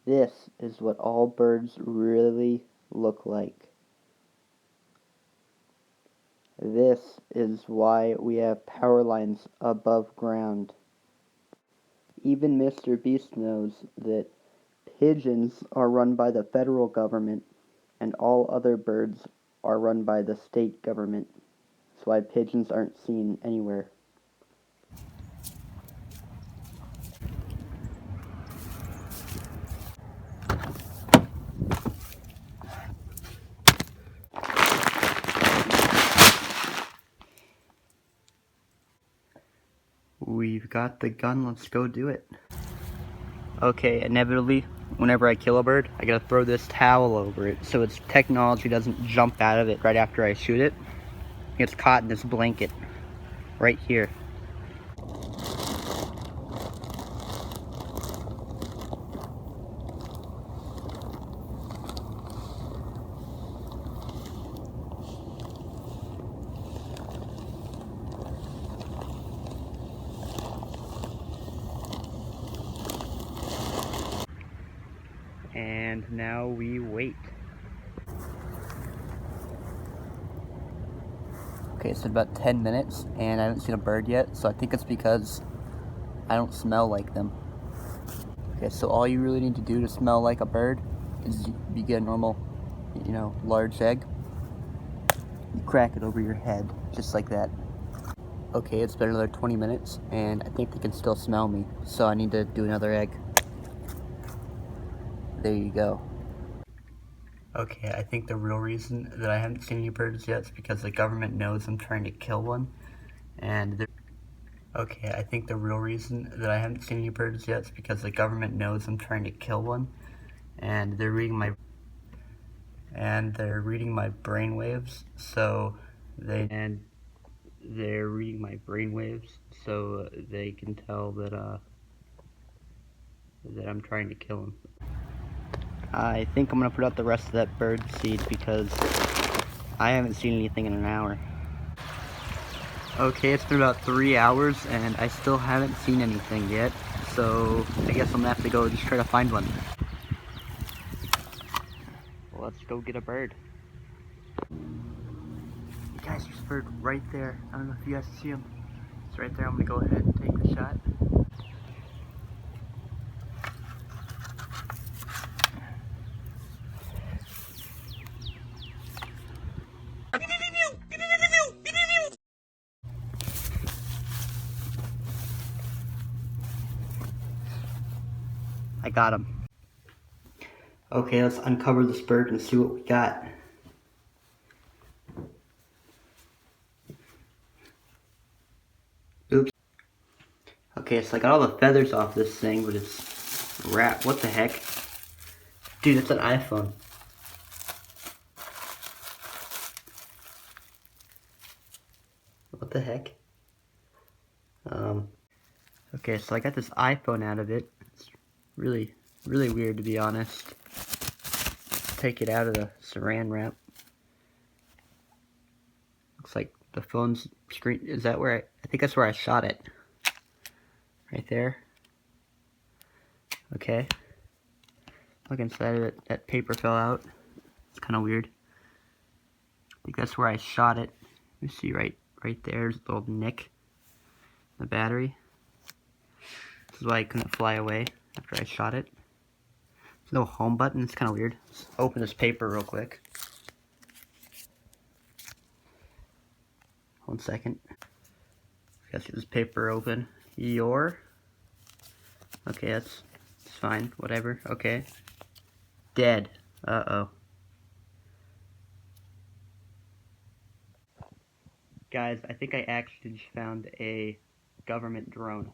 This is what all birds really look like. This is why we have power lines above ground. Even Mr. Beast knows that pigeons are run by the federal government and all other birds are run by the state government. That's why pigeons aren't seen anywhere. We've got the gun, let's go do it. Okay, inevitably, whenever I kill a bird, I gotta throw this towel over it so its technology doesn't jump out of it right after I shoot it. It gets caught in this blanket right here. And now we wait. Okay, it's been about 10 minutes and I haven't seen a bird yet, so I think it's because I don't smell like them. Okay, so all you really need to do to smell like a bird is you get a normal, large egg. You crack it over your head, just like that. Okay, it's been another 20 minutes and I think they can still smell me, so I need to do another egg. There you go. Okay, I think the real reason that I haven't seen any birds yet is because the government knows I'm trying to kill one. Okay, I think the real reason that I haven't seen any birds yet is because the government knows I'm trying to kill one. And they're reading my brainwaves, so they can tell that I'm trying to kill him. I think I'm gonna put out the rest of that bird seed because I haven't seen anything in an hour. Okay, it's been about 3 hours and I still haven't seen anything yet, so I guess I'm gonna have to go just try to find one. Let's go get a bird. You guys, there's a bird right there. I don't know if you guys see him. It's right there. I'm gonna go ahead and take the shot. I got him. Okay, let's uncover this bird and see what we got. Oops. Okay, so I got all the feathers off this thing, but it's wrapped. What the heck? Dude, it's an iPhone. What the heck? Okay, so I got this iPhone out of it. It's really weird, to be honest. Take it out of the saran wrap. Looks like the phone's screen. Is that where I think that's where I shot it. Right there. Okay. Look inside of it. That paper fell out. It's kind of weird. I think that's where I shot it. You see right there's a little nick. The battery. This is why I couldn't fly away after I shot it. There's no home button. It's kind of weird. Let's open this paper real quick. 1 second. Gotta get this paper open. Okay, it's fine. Whatever. Okay. Dead. Uh-oh. Guys, I think I actually just found a government drone.